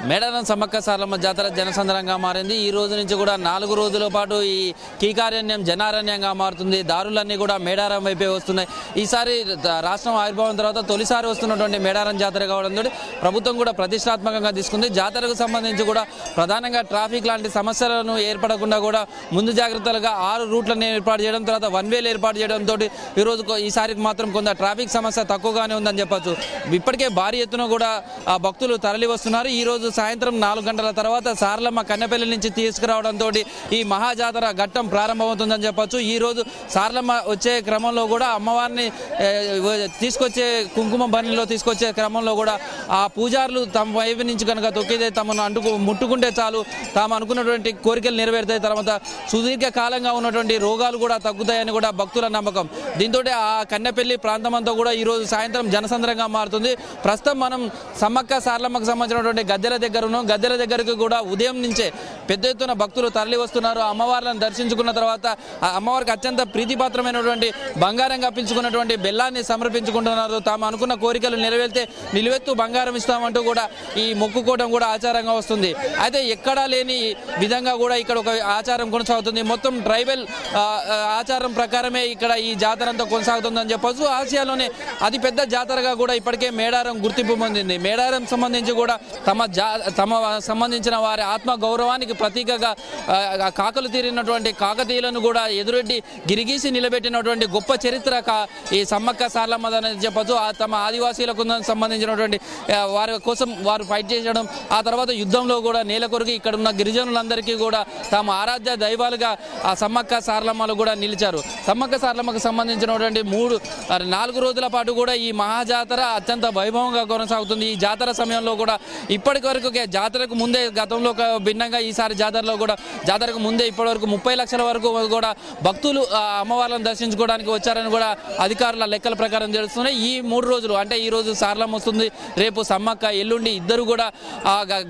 మేడారం సమ్మక్క సారలమ్మ జాతర జనసంద్రంగా మారింది। ఈ రోజు నుంచి కూడా 4 రోజుల పాటు ఈ కీకారణ్యం జనారణ్యంగా మారుతుంది। దారులన్నీ కూడా మేడారం వైపే వస్తున్నాయి। ఈసారి రాష్ట్రం ఆవిర్భావం తర్వాత తొలిసారి వస్తున్నటువంటి మేడారం జాతర కావడంతో ప్రభుత్వం కూడా ప్రతిష్టాత్మకంగా తీసుకుంది। జాతరకు సంబంధించి కూడా ప్రధానంగా ట్రాఫిక్ లాంటి సమస్యలను ఏర్పడకుండా కూడా ముందు జాగ్రత్తలుగా 6 రూట్లను ఏర్పాటు చేయడం, తర్వాత 1 వేలు ఏర్పాటు చేయడంతో ఈసారికి మాత్రం కొంత ట్రాఫిక్ సమస్య తక్కువగానే ఉందని చెప్పొచ్చు। ఇప్పటికే భారీ ఎత్తున కూడా భక్తులు తరలి వస్తున్నారు। ఈ రోజు సాయంత్రం 4 గంటల తర్వాత సారలమ్మ కన్నెపల్లి నుంచి తీసుకురావడంతో ఈ మహాజాతర ఘట్టం ప్రారంభమవుతుందని చెప్పొచ్చు। ఈ రోజు సారలమ్మ వచ్చే క్రమంలో కూడా అమ్మవారిని తీసుకొచ్చే కుంకుమ బరిలో తీసుకొచ్చే క్రమంలో కూడా ఆ పూజారులు తమ వైపు నుంచి కనుక తొక్కితే తమను ముట్టుకుంటే చాలు తాము అనుకున్నటువంటి కోరికలు నెరవేరుతాయి, తర్వాత సుదీర్ఘ కాలంగా ఉన్నటువంటి రోగాలు కూడా తగ్గుతాయని కూడా భక్తుల నమ్మకం। దీంతో ఆ కన్నెపల్లి ప్రాంతం అంతా కూడా ఈరోజు సాయంత్రం జనసంద్రంగా మారుతుంది। ప్రస్తుతం మనం సమ్మక్క సారలమ్మకు సంబంధించినటువంటి గద్దెల దగ్గర ఉన్నాం। గద్దెల దగ్గరకు కూడా ఉదయం నుంచే పెద్ద ఎత్తున భక్తులు తరలి వస్తున్నారు। అమ్మవార్లను దర్శించుకున్న తర్వాత అమ్మవారికి అత్యంత ప్రీతిపాత్రమైనటువంటి బంగారం కప్పించుకున్నటువంటి బెల్లాన్ని సమర్పించుకుంటున్నారు। తాము అనుకున్న కోరికలు నెరవేరితే నిలువెత్తు బంగారం ఇస్తామంటూ కూడా ఈ మొక్కుకోవడం కూడా ఆచారంగా వస్తుంది। అయితే ఎక్కడా లేని విధంగా కూడా ఇక్కడ ఒక ఆచారం కొనసాగుతుంది। మొత్తం ట్రైబల్ ఆచారం ప్రకారమే ఇక్కడ ఈ జాతర అంతా కొనసాగుతుందని చెప్పొచ్చు। ఆసియాలోనే అతి పెద్ద జాతరగా కూడా ఇప్పటికే మేడారం గుర్తింపు పొందింది। మేడారం సంబంధించి కూడా తమ సంబంధించిన వారి ఆత్మ గౌరవానికి ప్రతీకగా కాకలు తీరినటువంటి కాకతీయులను కూడా ఎదురెడ్డి గిరిగీసి నిలబెట్టినటువంటి గొప్ప చరిత్ర ఈ సమ్మక్క సారలమ్మదని చెప్పొచ్చు। తమ ఆదివాసీలకు సంబంధించినటువంటి వారి కోసం వారు ఫైట్ చేయడం, ఆ తర్వాత యుద్ధంలో కూడా నేల కొరికి ఇక్కడ ఉన్న గిరిజనులందరికీ కూడా తమ ఆరాధ్య దైవాలుగా ఆ సమ్మక్క సారలమ్మలు కూడా నిలిచారు। సమ్మక్క సారలమ్మకు సంబంధించినటువంటి 4 రోజుల పాటు కూడా ఈ మహాజాతర అత్యంత వైభవంగా కొనసాగుతుంది। ఈ జాతర సమయంలో కూడా ఇప్పటి వరకు జాతరకు ముందే గతంలో భిన్నంగా ఈసారి జాతరకు ముందే ఇప్పటి వరకు 30 లక్షల వరకు కూడా భక్తులు అమ్మవార్లను దర్శించుకోవడానికి వచ్చారని కూడా అధికారుల లెక్కల ప్రకారం తెలుస్తున్నాయి। ఈ 3 రోజులు అంటే ఈ రోజు సారలమ్మ వస్తుంది, రేపు సమ్మక్క, ఎల్లుండి ఇద్దరు కూడా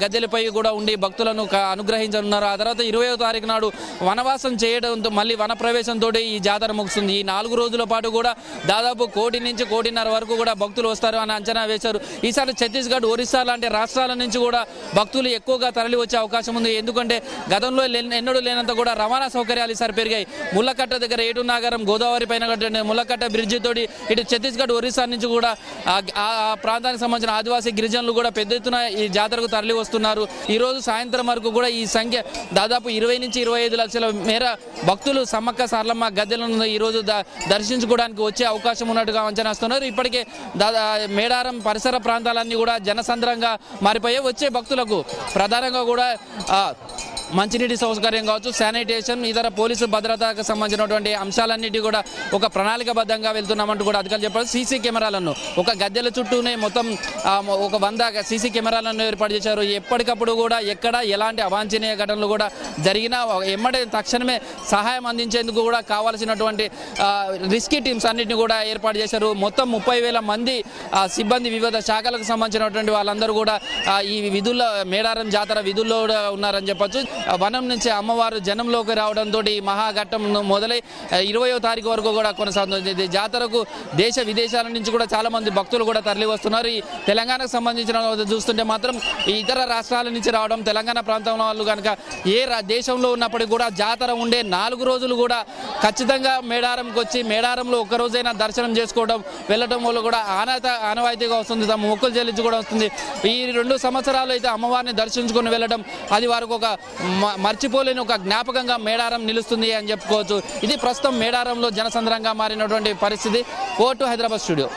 గద్దెలపై కూడా ఉండి భక్తులను అనుగ్రహించనున్నారు। ఆ తర్వాత 20వ తారీఖు నాడు వనవాసం చేయడంతో మళ్ళీ వన ప్రవేశంతో ఈ జాతర ముగుస్తుంది। ఈ 4 రోజుల పాటు కూడా దాదాపు 1 కోటి నుంచి 1.5 కోటి వరకు కూడా భక్తులు వస్తారు అని అంచనా వేశారు। ఈసారి ఛత్తీస్గఢ్, ఒరిస్సా లాంటి రాష్ట్రాల నుంచి కూడా భక్తులు ఎక్కువగా తరలి వచ్చే అవకాశం ఉంది। ఎందుకంటే గతంలో ఎన్నడూ లేనంత కూడా రవాణా సౌకర్యాలు ఈసారి పెరిగాయి। ముళ్ళకట్ట దగ్గర ఏటు నాగరం గోదావరి పైన ముళ్ళకట్ట బ్రిడ్జి తోటి ఇటు ఛత్తీస్గఢ్, ఒరిస్సా నుంచి కూడా ఆ ప్రాంతానికి సంబంధించిన ఆదివాసీ గిరిజనులు కూడా పెద్ద ఎత్తున ఈ జాతరకు తరలి వస్తున్నారు। ఈ రోజు సాయంత్రం వరకు కూడా ఈ సంఖ్య దాదాపు 20 నుంచి 25 లక్షల మేర భక్తులు సమ్మక్క సారలమ్మ గద్దెలను ఈ రోజు దర్శించుకోవడానికి వచ్చే అవకాశం ఉన్నట్టుగా అంచనాస్తున్నారు। ఇప్పటికే మేడారం పరిసర ప్రాంతాలన్నీ కూడా జనసంద్రంగా మారిపోయాయి। వచ్చే భక్తులకు ప్రధానంగా కూడా మంచినీటి సౌకర్యం కావచ్చు, శానిటేషన్, ఇతర పోలీసు భద్రతకు సంబంధించినటువంటి అంశాలన్నిటి కూడా ఒక ప్రణాళికబద్ధంగా వెళ్తున్నామంటూ కూడా అధికారులు చెప్పారు। సీసీ కెమెరాలను ఒక గద్దెల చుట్టూనే మొత్తం ఒక 100 సీసీ కెమెరాలను ఏర్పాటు చేశారు। ఎప్పటికప్పుడు కూడా ఎక్కడ ఎలాంటి అవాంఛనీయ ఘటనలు కూడా జరిగినా ఎమ్మడే తక్షణమే సహాయం అందించేందుకు కూడా కావాల్సినటువంటి రిస్కీ టీమ్స్ అన్నింటినీ కూడా ఏర్పాటు చేశారు। మొత్తం 30,000 మంది సిబ్బంది వివిధ శాఖలకు సంబంధించినటువంటి వాళ్ళందరూ కూడా ఈ విధుల్లో మేడారం జాతర విధుల్లో ఉన్నారని చెప్పొచ్చు। వనం నుంచి అమ్మవారు జనంలోకి రావడంతో ఈ మహాఘట్టం మొదలై 20వ తారీఖు వరకు కూడా కొనసాగుతుంది। జాతరకు దేశ విదేశాల నుంచి కూడా చాలా మంది భక్తులు కూడా తరలి వస్తున్నారు। ఈ తెలంగాణకు సంబంధించిన చూస్తుంటే మాత్రం ఇతర రాష్ట్రాల నుంచి రావడం, తెలంగాణ ప్రాంతంలో వాళ్ళు కనుక దేశంలో ఉన్నప్పటికీ కూడా జాతర ఉండే 4 రోజులు కూడా ఖచ్చితంగా మేడారంకి వచ్చి మేడారంలో ఒక్కరోజైనా దర్శనం చేసుకోవడం, వెళ్ళడం వల్ల కూడా ఆనవాయితీగా వస్తుంది, తమ మొక్కులు చెల్లించి కూడా వస్తుంది। ఈ 2 సంవత్సరాలు అయితే అమ్మవారిని దర్శించుకొని వెళ్ళడం అది వారికి ఒక మర్చిపోలేని ఒక జ్ఞాపకంగా మేడారం నిలుస్తుంది అని చెప్పుకోవచ్చు। ఇది ప్రస్తుతం మేడారంలో జనసంద్రంగా మారినటువంటి పరిస్థితి। Vote Hyderabad studio.